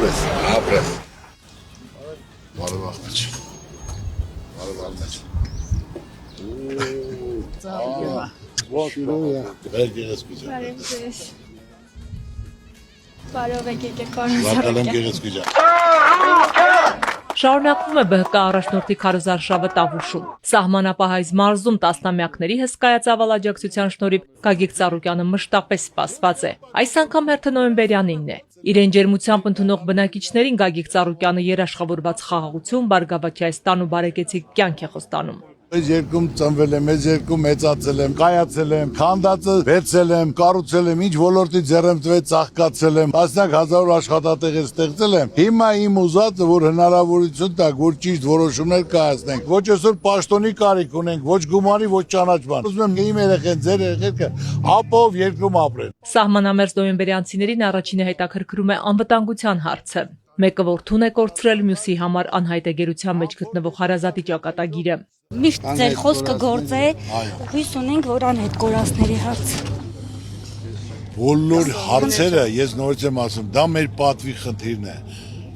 ապրես։ Բարև աղբեջ։ Բարև աղբեջ։ Բեր գեղեցկուջան։ Բարև ձեզ։ Բարով եք եկեք Վարկալեմ գեղեցկուջան։ Շարունակվում է ԲՀԿ առաջնորդի քարոզարշավը Տավուշում։ Սահմանապահայց մարզում տասնամյակների հսկայածավալ աջակցության շնորհիվ Գագիկ Ծառուկյանը մշտապես սպասված է։ Այս անգամ հերթը նոյեմբերյանինն է։ Իրեն ջերմությամբ ընդունող բնակիչներին Գագիկ Ծառուկյանը երաշխավորված խաղաղություն, բարգավաճայստան ու բարեկեցիկ կյանք է խոստանում։ Այս երկում ծնվել եմ, այս երկում մեծացել եմ, կայացել եմ, քանդածը վերցել եմ, կառուցել եմ, ինչ ոլորտի ձեռեմ տվեց, ծաղկացել եմ, տասնյակ հազար աշխատատեղեր ստեղծել եմ։ Հիմա իմ ուզածը, որ հնարավորություն տակ, որ ճիշտ որոշումներ կայացնենք, ոչ այսօր պաշտոնի կարիք ունենք, ոչ գումարի, ոչ ճանաչման։ Ուզում եմ իմ երեխեն, ձեր երեխեքը ապով երկրում ապրեն։ Սահմանամերձ նոյեմբերյանցիներին առաջինը հետաքրքրում է անվտանգության հարցը։ Մեկը որդուն է կորցրել, մյուսի համար անհայտ է գերության մեջ գտնվող հարազատի ճակատագիրը։ Միշտ ձեր խոսքը գործ է, հույս ունենք, որ անհետ կորածների հարց։ Բոլոր հարցերը, ես նորից եմ ասում, դա մեր պատվի խնդիրն է։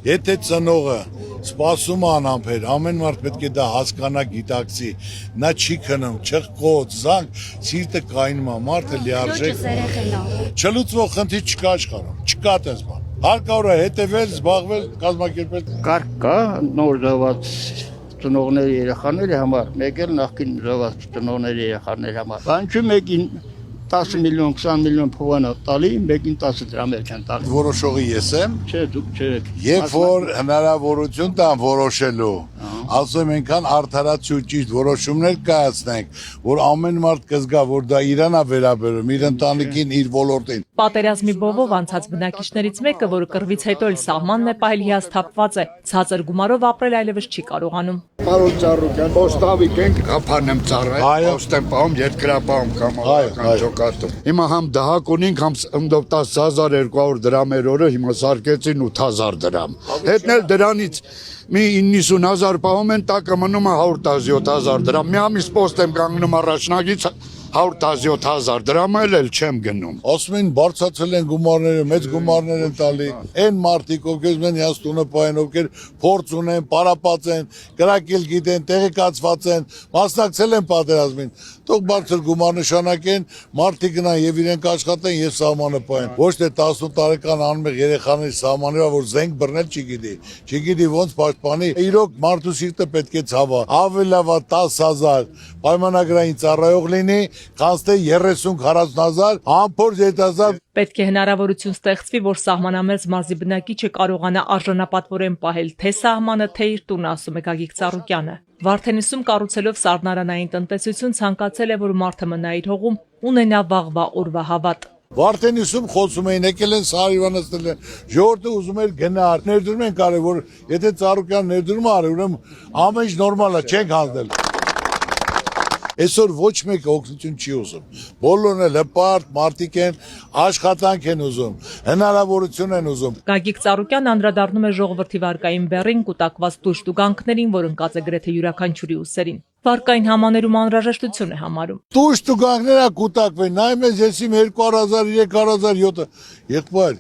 Եթե ծնողը սպասում է անհամբեր, ամեն մարդ պետք է դա հասկանա, գիտակցի, նա չի քնում, չխկոց, զանգ, սիրտը կայնում է, մարդը լիարժեք։ Չլուծվող խնդիր չկա աշխարհում, չկա տես բան։ Հարկավոր է հետևել, զբաղվել, կազմակերպել։ Կարգ կա նոր զոհված ծնողների երեխաների համար, մեկ էլ նախկին զոհված ծնողների երեխաների համար։ Բանջի մեկին 10 միլիոն, 20 միլիոն փոխանա տալի, մեկին 10 դրամ են տալի։ Որոշողի ես եմ։ Չէ, դուք չեք։ Երբ որ հնարավորություն տան որոշելու, ասում ենքան արդարացու ճիշտ որոշումներ կայացնենք, որ ամեն մարդ կզգա, որ դա իրան է վերաբերում, իր ընտանիքին, իր ոլորտին։ Պատերազմի բովով անցած բնակիչներից մեկը, որը կռվից հետո էլ սահմանն է պահել, հիասթափված է, ցածր գումարով ապրել այլևս չի կարողանում։ Պարոն Ծառուկյան, ոստավիկ ենք, ապան եմ ծառայ, ոստեմ պահում, երկրապահում կամ ջոկատում։ Հիմա համ դահակ ունենք, համ 10,200 դրամեր օրը, հիմա սարկեցին 8,000 դրամ։ Հետնել դրանից մի 90,000 պահում են, տակը մնում է 100,000-7,000 դրամ։ Մի ամիս պոստ եմ կանգնում առաջնագից 100,000-7,000 դրամ էլ չեմ գնում։ Ասում են բարձրացել են գումարները, մեծ գումարներ են տալի։ Այն մարդիկ, ովքեր ուզում են իրաց տունը պահեն, ովքեր փորձ ունեն, պարապած են, կրակել գիտեն, տեղեկացված են, մասնակցել են պատերազմին, թող բարձր գումար նշանակեն, մարդիկ գնան եւ իրենք աշխատեն եւ սահմանը պահեն։ Ոչ թե 18 տարեկան անմեղ երեխաների սահմանները, որ զենք բռնել չգիտի ոնց պաշտպանի։ Իրոք մարդու սիրտը պետք է ցավա։ Ավելի լավ 10,000 պայմանագրային ծառայող լինի, քան թե 30-40,000 անփորձ երիտասարդ։ Պետք է հնարավորություն ստեղծվի, որ սահմանամերձ մարզի բնակիչը կարողանա արժանապատվորեն պահել թե սահմանը, թե իր տունը, ասում է Գագիկ Ծառուկյանը։ Վարդենիսում կառուցելով սառնարանային տնտեսություն ցանկացել է, որ մարդը մնա իր հողում, ունենա վաղվա օրվա հավատ։ Վարդենիսում խոսում էին, եկել են սարիվանացնել են, ժողովուրդը ուզում էր գնար, ներդրում են կարել, որ եթե Ծառուկյան ներդրում արի, ուրեմն ամեն ինչ նորմալ է, չենք հանձնել։ Այսօր ոչ մեկը օգնություն չի ուզում։ Բոլորն էլ հպարտ, մարդիկ են, աշխատանք են ուզում, հնարավորություն են ուզում։ Գագիկ Ծառուկյանը անդրադառնում է ժողովրդի վարկային բեռին, կուտակված տույժ տուգանքներին, որ ընկած է գրեթե յուրաքանչյուրի ուսերին։ Վարկային համաներում անհրաժեշտություն է համարում։ Տույժ տուգանքները կուտակվեն, նայում ես եսիմ 2,000-3,000-7,000 եղբայր։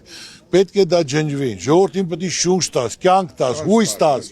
Պետք է դա ջնջվի, ժողովրդին պետք է շունչ տաս, կյանք տաս, հույս տաս,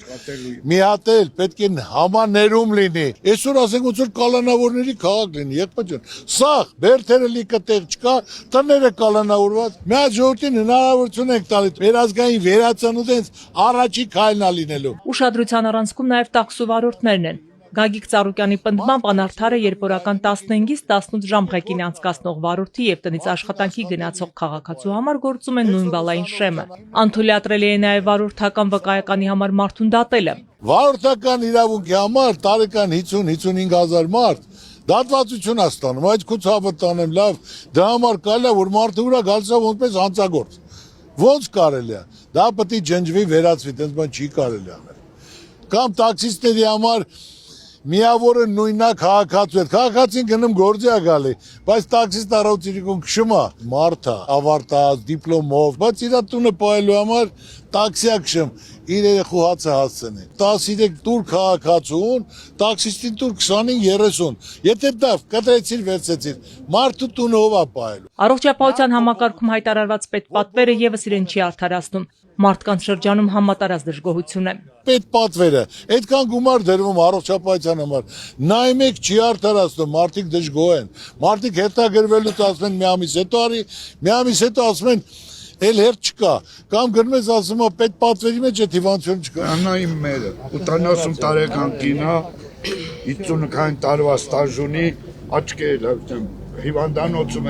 մի հատ էլ պետք է համաներում լինի։ Այսօր ասենք ոնց որ կալանավորների քաղաք լինի, եղբայր ջան, սաղ, բերդերը լիքը տեղ չկա, տները կալանավորված, մի հատ ժողովրդին հնարավորություն ենք տալի, վերազգային վերածնուտենց առաջի քայլն է լինելու։ Ուշադրության առանցքում նաև տաքսու վարորդներն են։ Գագիկ Ծառուկյանի պնդմամբ անարդար է, երբ օրական 15-ից 18 ժամ ղեկին անցկացնող վարորդի եւ տնից աշխատանքի գնացող քաղաքացու համար գործում են նույն բալային շեմը։ Անթույլատրելի է նաև վարորդական վկայականի համար մարդուն դատելը։ Վարորդական իրավունքի համար տարեկան 50-55,000 մարդ դատվածություն է ստանում, այդ քուցավը տանեմ լավ, դրա համար կարելի է, որ մարդը ուրա գալիս է որպես հանցագործ։ Ոնց կարելի է։ Դա պետք է ջնջվի, վերացվի, այդպես բան չի կարելի անել։ Կամ տաքսիստների համար միավորը նույնա քաղաքացու հետ, քաղաքացին գնում գործի է գալի, բայց տաքսիստ առողջիկում քշում է, մարդը ավարտած, դիպլոմով, բայց իր տունը պահելու համար տաքսի է քշում, իր երեխու հացը հասցնի։ 13 տուր քաղաքացուն, տաքսիստին տուր 25-30, եթե դա կտրեցիր, վերցեցիր, մարդու տունը ով է պահելու։ Առողջապահության համակարգում հայտարարված պետպատվերը եւս իրեն չի արդարացնում։ Մարդկանց շրջանում համատարած դժգոհություն է։ Պետ պատվերը, այդքան գումար դրվում առողջապահության համար։ Նայեք չի արդարացնում, մարդիկ դժգոհ են։ Մարդիկ հետագրվելուց ասում են մի ամիս հետո արի, մի ամիս հետո ասում են էլ հերթ չկա, կամ գրում ես ասում է պետ պատվերի մեջ այդ հիվանդություն չկա։ Անայիմ մերը 80 տարեկան կինա 50 տարվա ստաժ ունի, աչքերը հիվանդանոցում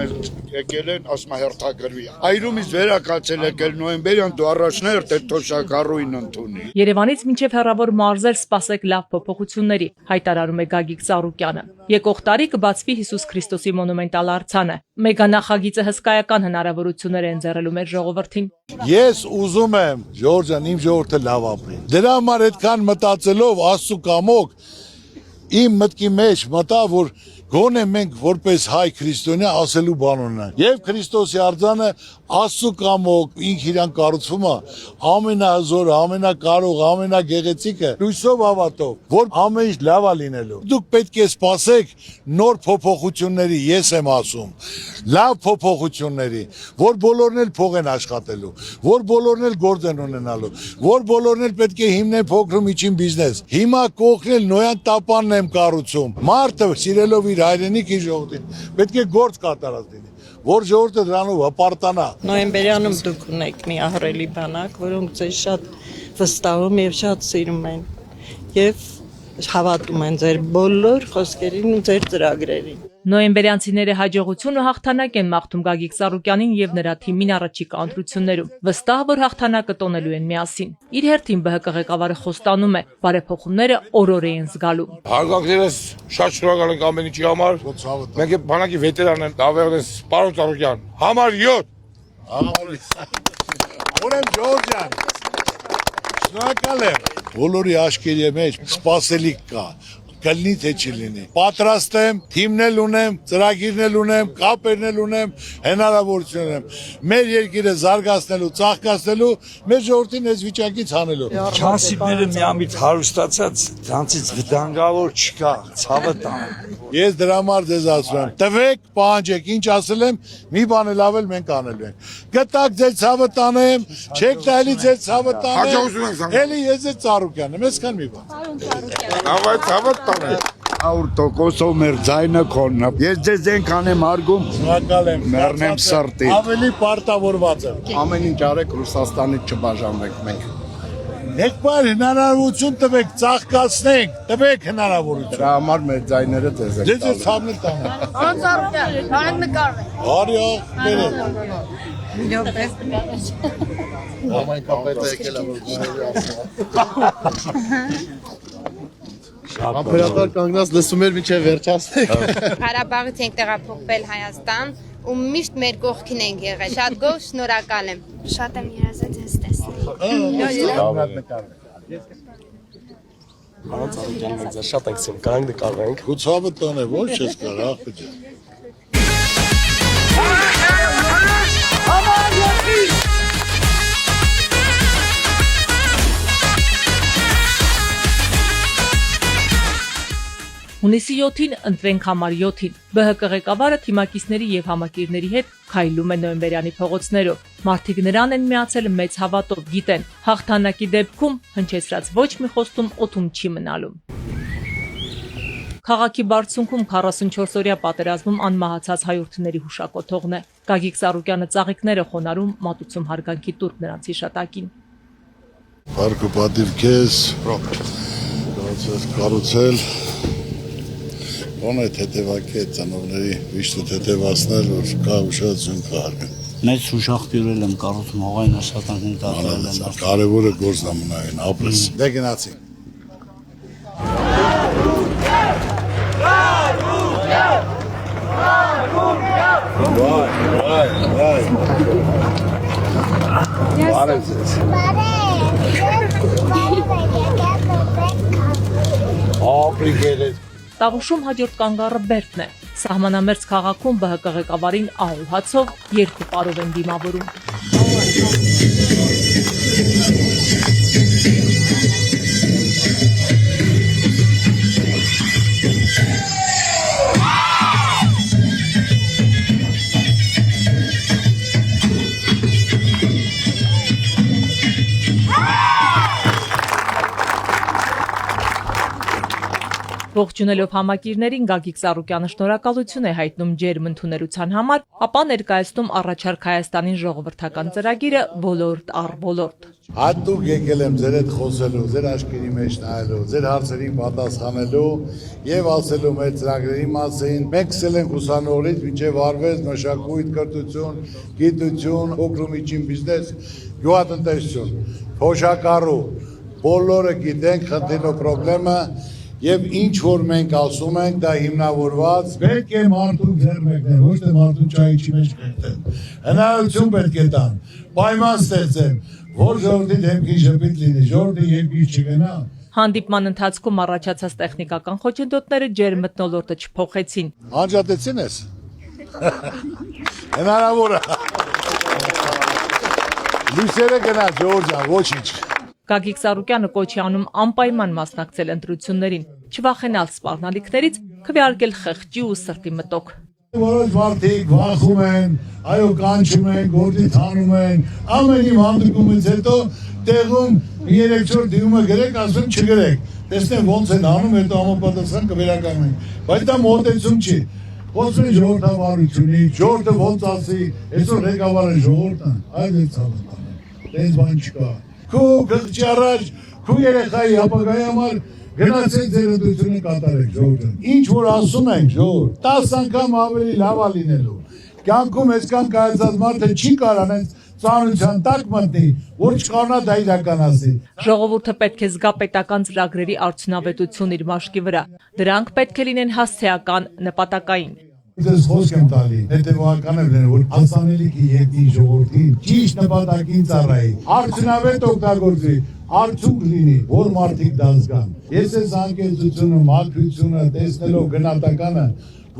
եկել են, ասում է հերթագրվի։ Այրումից վերակացել եկել նոյեմբերյան դու առաջնահերթ այդ թոշակառույն ընդունի։ Երևանից մինչև հեռավոր մարզեր սպասեք լավ փոփոխությունների, հայտարարում է Գագիկ Ծառուկյանը։ Եկող տարի կբացվի Հիսուս Քրիստոսի մոնումենտալ արձանը։ Մեգանախագիծը հսկայական հնարավորություններ է ընձեռելու մեր ժողովրդին։ Ես ուզում եմ, Ժորժ ջան, իմ ժողովուրդը լավ ապրի։ Դրա համար այդքան մտածելով Աստծո կամոք իմ մտքի մեջ մտա, որ գոնե մենք որպես հայ քրիստոնյա ասելու բան ունենք։ Եվ Քրիստոսի արձանը Աստծո կամոք ինք իրան կառուցվում է ամենահզոր, ամենակարող, ամենագեղեցիկը լույսով հավատով, որ ամեն ինչ լավ է լինելու։ Դուք պետք է սպասեք նոր փոփոխությունների, ես եմ ասում, լավ փոփոխությունների, որ բոլորն էլ փող են աշխատելու, որ բոլորն էլ գործ են ունենալու, որ բոլորն էլ պետք է հիմնեն փոքր ու միջին բիզնես։ Հիմա կողքնել Նոյան տապանն եմ կառուցում։ Մարդը սիրելով իր հայրենիքի ժողովրդին պետք է գործ կատարած լինի, որ ժողովուրդը դրանով հպարտանա։ Նոյեմբերյանում դուք ունեք մի ահռելի բանակ, որոնք ձեզ շատ վստահում եւ շատ սիրում են եւ հավատում են ձեր բոլոր խոսքերին ու ձեր ծրագրերին։ Նոյեմբերյանցիները հաջողություն ու հաղթանակ են մաղթում Գագիկ Ծառուկյանին եւ նրա թիմին առաջիկա ընտրություններում։ Վստահ որ հաղթանակը տոնելու են միասին։ Իր հերթին ԲՀԿ ղեկավարը խոստանում է, բարեփոխումները օր-օր են զգալու։ Հարգանքներս շատ շնորհակալ ենք ամեն ինչի համար։ Մենք բանակի վետերան են, դավերնես, պարոն Ծառուկյան, համար 7։ Ուրեմն Ժորժ ջան, շնորհակալ եմ։ Բոլորի աշկերի մեջ սպասելիք կա։ Կլինի թե չլինի։ Պատրաստ եմ, թիմն էլ ունեմ, ծրագիրն ունեմ, կապերն էլ ունեմ, հնարավորություն ունեմ։ Մեր երկիրը զարգացնելու, ծաղկացնելու, մեր ժողովրդին այս վիճակից հանելու։ Չանսիպները միամիտ հարուստացած, դրանցից վտանգավոր չկա, ցավը տան։ Ես դրա համար ձեզ ասում եմ, տվեք, պահանջեք, ինչ ասել եմ, մի բան էլ ավել մենք անելու ենք։ Գտակ ձեր ցավը տանեմ, չեք տալի ձեր ցավը տանեմ։ Էլի ես ձեր Ծառուկյանն եմ, այսքան մի բան։ Ավայ ցավը տանը։ 100%-ով մեր ձայնը քոնն է։ Ես ձեզ այնքան եմ հարգում, Շնորհակալ եմ։ մեռնեմ սրտի։ Ավելի պարտավորված եմ։ Ամեն ինչ արեք Ռուսաստանից չբաժանվեք մենք։ Եկբար հնարավորություն տվեք, ծաղկացնենք, տվեք հնարավորություն։ Դրա համար մեր ձայները ձեզ են Ձեզ ես ցավն էլ տանեմ։ Պարոն Ծառուկյան, հանեք նկարվենք։ Արիո, բերեք։ Ապերատար կանգնած լսում էր մինչև վերջացնեք։ Ղարաբաղից ենք տեղափոխվել Հայաստան ու միշտ մեր կողքին ենք եղել։ Շատ գոհ, շնորհակալ եմ։ Շատ եմ երազել ձեզ տեսնել։ Պարոն Ծառուկյան, մենք ձեզ շատ ենք սիրում, կարանք նկարվենք։ Ու ցավը տանը ոչ ես կար, ախպետ։ Հունիսի 7-ին ընտրենք համար 7-ին ԲՀԿ ղեկավարը թիմակիցների եւ համակիրների հետ քայլում է Նոյեմբերյանի փողոցներով։ Մարդիկ նրան են միացել մեծ հավատով, գիտեն, հաղթանակի դեպքում հնչեցրած ոչ մի խոստում օդում չի մնալու։ Քաղաքի բարձունքում 44-օրյա պատերազմում անմահացած հայրենիների հուշակոթողն է։ Գագիկ Ծառուկյանը ծաղիկները խոնարհում մատուցում հարգանքի տուրք նրանց հիշատակին։ Բարգո պատիվ քեզ։ Կառուցել Ոնը թեթևակի ծնողների վիշտը թեթևացնել, որ կա ուշադրություն կա։ Մեծ ուշախտյուրել եմ կառուցում հողային աշխատանքին դարձել եմ։ Կարևորը գործն է մնային, ապրես։ Դե գնացի։ Տավուշում հաջորդ կանգառը Բերդն է։ Սահմանամերձ քաղաքում ԲՀԿ ղեկավարին ահուհացով երկու պարով են դիմավորում։ Ողջունելով համակիրներին Գագիկ Ծառուկյանը շնորհակալություն է հայտնում ջերմ ընդունելության համար, ապա ներկայացնում առաջարկ Հայաստանին ժողովրդական ծրագիրը ոլորտ առ ոլորտ։ Հատուկ եկել եմ ձեր հետ խոսելու, ձեր աչքերի մեջ նայելու, ձեր հարցերին պատասխանելու եւ ասելու մեր ծրագրերի մասին։ Մենք սկսել ենք ուսանողից մինչեւ արվեստ, մշակույթ, կրթություն, գիտություն, փոքր ու միջին բիզնես, գյուղատնտեսություն, փոշակառու, բոլորը գիտենք խնդիրը պրոբլեմը եւ ինչ որ մենք ասում ենք, դա հիմնավորված պետք է մարդուն ձեռ մեկնել, ոչ թե մարդուն ճայիչի մեջ կերտել։ Հնարավորություն պետք է տան, պայման ստեղծեն, որ ժողովրդի դեմքին շփիտ լինի, ժողովրդի երկիր չգնա։ Հանդիպման ընթացքում առաջացած տեխնիկական խոչընդոտները ջերմ մթնոլորտը չփոխեցին։ Անջատեցին ես։ Հնարավոր է։ Լույսերը գնա, Ջորջան, ոչինչ։ Գագիկ Ծառուկյանը կոչ է անում անպայման մասնակցել ընտրություններին, չվախենալ սպառնալիքներից, քվեարկել խեղճի ու սրտի մտոք։ Որոշ մարդիկ վախում են, այո կանչում են, գործի թանում են, ամեն իմ հանդիպումից հետո տեղում 3-4 դիմումը գրեք, ասում չգրեք, տեսնեմ ոնց են անում, հետո համապատասխան կվերականգնենք, բայց դա մոտեցում չի, խոսում են ժողովրդավարությունից, ժողովուրդը ոնց ասի, այսօր ղեկավարը ժողովուրդն, այլ է ցավը, տենց բան չկա, քո գլխի առաջ, քո երեխայի ապագայի համար գնացեք ձեր ընտրությունը կատարեք ժողովուրդ։ Ինչ որ ասում ենք ժողովուրդ, 10 անգամ ավելի լավ է լինելու։ Կյանքում այսքան կայացած մարդը չի կարող այս ծանրության տակ մտնի, որ չկարողանա դա իրականացնել։ Ժողովուրդը պետք է զգա պետական ծրագրերի արդյունավետություն իր մաշկի վրա։ Դրանք պետք է լինեն հասցեական, նպատակային։ Ձեզ խոսք եմ տալի, հետևողական եմ լինել, որ հասանելիքի երկրի ժողովրդին ճիշտ նպատակին ծառայի, արդյունավետ օգտագործի, արդյունք լինի, որ մարդիկ դա զգան։ Ես այս անկեցությունը, մաքրությունը, տեսնելով գնահատականը,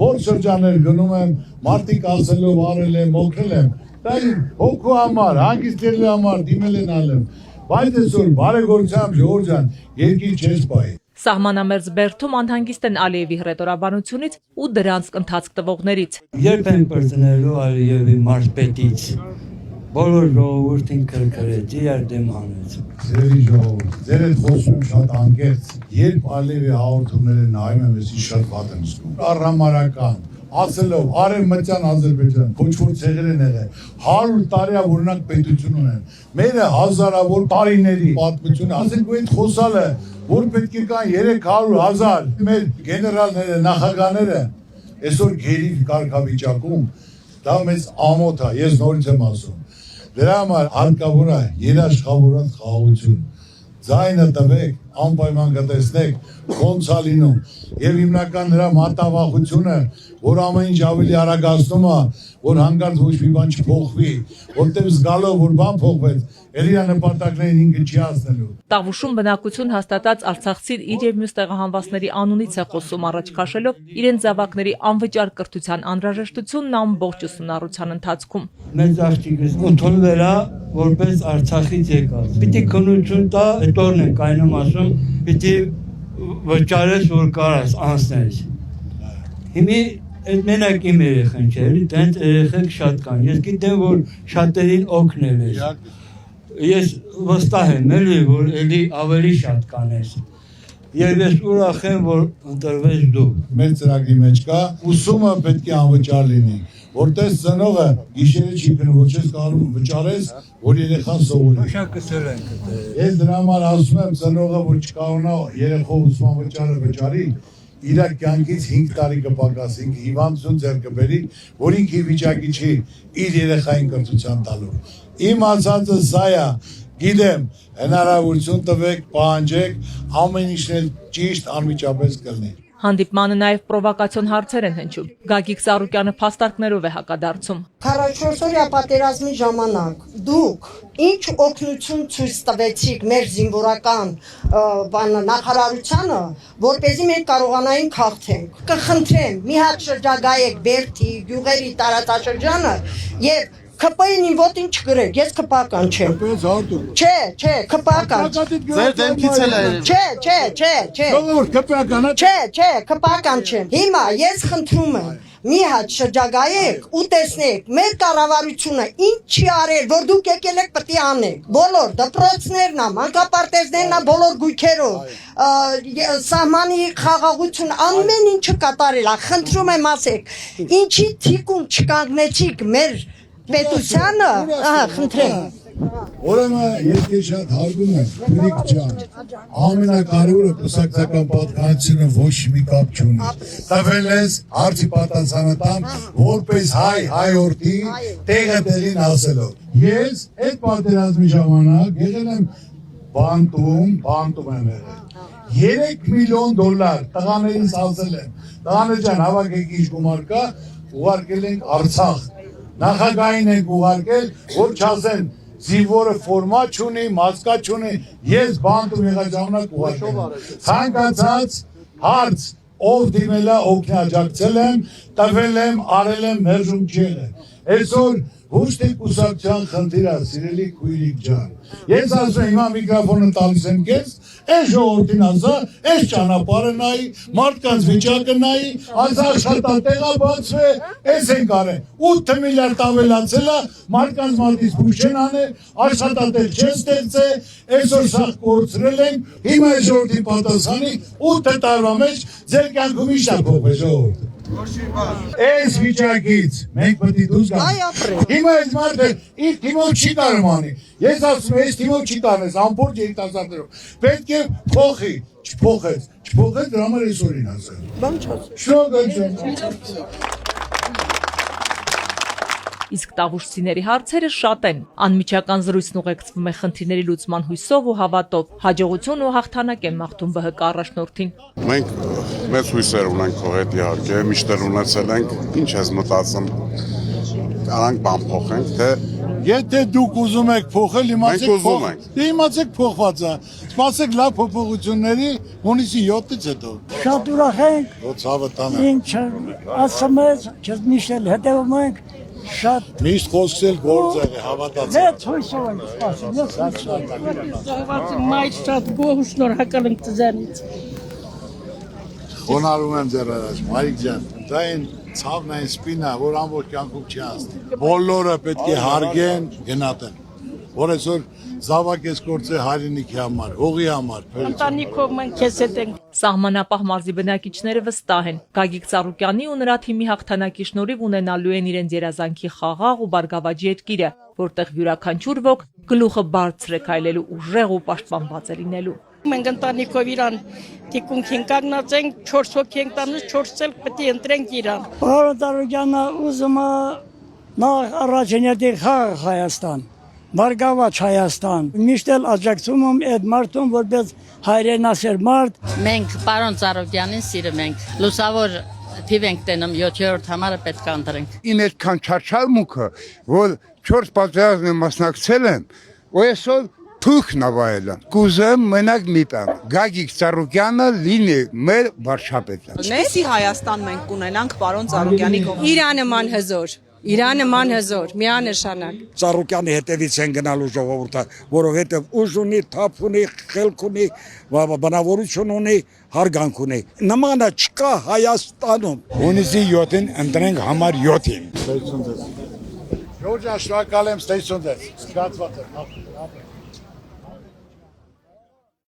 որ շրջաններ գնում եմ, մարդիկ ասելով արել եմ, օգնել եմ, դա իմ հոգու համար, հանգիստելու համար դիմել են ալեմ, բայց այսօր բարեգործությամբ Ջորջան, երկիր չես պահի։ Սահմանամերձ Բերդում անհանգիստ են Ալիևի հռետորաբանությունից ու դրանց ընթացք տվողներից։ Երբ են պրծնելու Ալիևի մարզպետից, բոլոր ժողովուրդին քրքրեց, իրար դեմ հանեց։ Ձերի ժողովուրդ, ձեր այդ խոսում շատ անկեղծ, երբ Ալիևի հաղորդումները նայում եմ, ես շատ վատ եմ զգում։ Առհամարական, ասելով Արևմտյան Ադրբեջան, ոչ որ ցեղեր են եղել, 100 տարի է օրինակ պետություն ունեն։ Մերը հազարավոր տարիների պատմություն, ասենք այդ խոսալը, որ պետք է կան 300,000 մեր գեներալները, նախագահները, այսօր գերի կարգավիճակում, դա մեծ ամոթ է, ես նորից եմ ասում։ Դրա համար հարկավոր է երաշխավորած խաղաղություն, ձայնը տվեք, անպայման կտեսնեք, ոնց է լինում, եւ հիմնական նրա մատավախությունը, որ ամեն ինչ ավելի արագացնում է, որ հանկարծ ոչ մի բան չփոխվի, որտեղ զգալով, որ բան փոխվեց, իր նպատակներին ինքը չի հասնելու։ Տավուշում բնակություն հաստատած արցախցին իր եւ մյուս տեղահանվածների անունից է խոսում առաջ քաշելով իրենց զավակների անվճար կրթության անհրաժեշտությունն ամբողջ ուսումնառության ընթացքում։ Մեծ աղջիկս ընդունվել է որպես Արցախից եկած։ Պիտի քննություն տա, հետորն են կայնում ասում, պիտի վճարես, որ կարաս անցնես։ Հիմի այդ մենակ իմ երեխան չէ, տենց երեխեք շատ կան։ Ես գիտեմ, որ շատերին օգնել ես։ Ես վստահ եմ, որ էլի ավելի շատ կանես։ Եվ ես ուրախ եմ, որ ընտրվես դու։ Մեր ծրագրի մեջ կա, ուսումը պետք է անվճար լինի, որտեղ ծնողը գիշերը չի գնում, ոչ ես կարող վճարես, որ երեխան սովորի։ Շակսել ենք դա։ Ես դրա համար ասում եմ ծնողը, որ չկարողանա երեխու ուսման վճարը վճարի, իր կյանքից 5 տարի կպակասի, հիվանդություն ձեռք կբերի, որ ինքը վիճակի չի իր երեխային կրթության տալու։ Իմ ասածը սա է, գիտեմ, հնարավորություն տվեք, պահանջեք, ամեն ինչն ճիշտ անմիջապես կլինի։ Հանդիպմանը նաև պրովոկացիոն հարցեր են հնչում։ Գագիկ Ծառուկյանը փաստարկներով է հակադարձում։ 44-օրյա պատերազմի ժամանակ դուք ինչ օգնություն ցույց տվեցիք մեր զինվորական նախարարությանը, որպեսզի մենք կարողանայինք հաղթենք։ Կխնդրեմ, մի հատ շրջագայեք Բերդի, գյուղերի տարածաշրջանը եւ ԿՊ-ին ինվոտին չգրեք, ես ԿՊ-ական չեմ։ Չէ, ԿՊ-ական։ Ձեր դեմքից էլ է։ Չէ։ Ժողովուրդ ԿՊ-ական է։ Չէ, ԿՊ-ական չեմ։ Հիմա ես խնդրում եմ, մի հատ շրջագայեք ու տեսնեք մեր կառավարությունը ինչ չի արել, որ դուք եկել եք պետք է անեք։ Բոլոր դպրոցներն, մանկապարտեզներն, բոլոր գույքերով, սահմանի խաղաղություն, ամեն ինչը կատարել է։ Խնդրում եմ ասեք, ինչի թիկուն չկանգնեցիք մեր պետությանը, խնդրեմ։ Ուրեմն ես շատ հարգում եմ Ֆրիկ ջան, ամենակարևորը կուսակցական պատկանությունը ոչ մի կապ չունի։ Տվել ես հարցի պատասխանատան որպես հայորդի տեղը տեղին ասելով։ Ես այդ պատերազմի ժամանակ եղել եմ բանտում եմ եղել։ 3 միլիոն դոլար տղաներից ասել եմ։ Տղաներ ջան, հավաքեք ինչ գումար կա, ուղարկել ենք Արցախ։ Նախագահին ենք ուղարկել, որ չասեն զինվորը ֆորմա չունի, մասկա չունի, ես բանտում եղած ժամանակ ուղարկել եմ։ Ցանկացած հարց, ով դիմելա օգնաջակցել եմ, տվել եմ, արել եմ, մերժում չի եղել։ Այսօր ոչ թե կուսակցության խնդիր է, սիրելի քույրիկ ջան։ Ես ասում եմ, հիմա միկրոֆոնը տալիս եմ քեզ, այս ժողովրդին ասա, այս ճանապարհը նայի, մարդկանց վիճակը նայի, այս աշխատատեղը բացվե, այս են կարել։ 8 միլիարդ ավելացել է, մարդկանց մատից փուշ են անել, աշխատատեղ չեն ստեղծել, այսօր սա կորցրել են, հիմա այս ժողովրդի պատասխանի 8 տարվա մեջ ձեր կյանքում ինչ է փոխվել ժողովուրդ։ Այս վիճակից մենք պետք է դուրս գանք։ Հիմա այս մարդը իր թիմով չի կարող անի։ Ես ասում եմ, այս թիմով չի կարես ամբողջ երիտասարդներով։ Պետք է փոխի, չփոխես դրա համար այսօրին ասել։ Բան չասեմ։ Շնորհակալ։ Իսկ տավուշցիների հարցերը շատ են։ Անմիջական զրույցն ուղեկցվում է խնդիրների լուծման հույսով ու հավատով։ Հաջողություն ու հաղթանակ են մաղթում ԲՀԿ առաջնորդին։ Մենք մեծ հույսեր ունենք քո հետ իհարկե, միշտ ունեցել ենք, ինչ ես մտածում, անանք բան փոխենք, թե Եթե դուք ուզում եք փոխել, իմացեք փոխված է։ Սպասեք լավ փոփոխությունների հունիսի 7-ից հետո։ Շատ ուրախ ենք։ Ոցավը տանը։ Ինչ ասում ես, չես միշտ հետևում ենք, շատ Միշտ խոսքել գործ է, հավատացեք։ մեծ հույսով ենք սպասում։ Զոհված մայր շատ գոհ շնորհակալ ենք ձեզանից։ Խոնարհում եմ ձեր առաջ, Մարիկ ջան, դա այն ցավն այն սպինա, որ ամբողջ կյանքում չի անցնի։ Բոլորը պետք է հարգեն, գնահատեն։ Որ այսօր զավակ ես գործել հայրենիքի համար, հողի համար։ Ընտանիքով մենք քեզ հետ ենք։ Սահմանապահ մարզի բնակիչները վստահ են։ Գագիկ Ծառուկյանի ու նրա թիմի հաղթանակի շնորհիվ ունենալու են իրենց երազանքի խաղաղ ու բարգավաճ երկիրը, որտեղ յուրաքանչյուր ոք գլուխը բարձր է քայլելու ուժեղ ու պաշտպանված է լինելու։ Մենք ընտանիքով իրան թիկունքին կանգնած ենք, 4 հոգի ենք տանուց, 4 էլ պետք է ընտրենք իրան։ Պարոն Ծառուկյանը ուզում է նախ առաջին երթի խաղաղ Հայաստան, բարգավաճ Հայաստան։ Միշտ էլ աջակցում եմ այդ մարդուն, որպես հայրենասեր մարդ։ Մենք պարոն Ծառուկյանին սիրում ենք։ Լուսավոր թիվ ենք տենում 7-րդ համարը պետք է ընտրենք։ Իմ այդքան չարչարմունքը, որ 4 պատերազմի մասնակցել եմ, ու այսօր թուք նավայելը։ Կուզեմ մենակ մի բան, Գագիկ Ծառուկյանը լինի մեր վարչապետը։ Ինչպեսի Հայաստան մենք կունենանք պարոն Ծառուկյանի կողմից։ Իրանման հզոր, միանշանակ։ Ծառուկյանի հետևից են գնալու ժողովուրդը, որովհետև ուժ ունի, թափ ունի, խելք ունի, բանավորություն ունի, հարգանք ունի։ Նմանը չկա Հայաստանում։ Հունիսի 7-ին ընտրենք համար 7-ին։ Ժորժ, շնորհակալ եմ, ստեսուն ձեզ։ Զգացված եմ։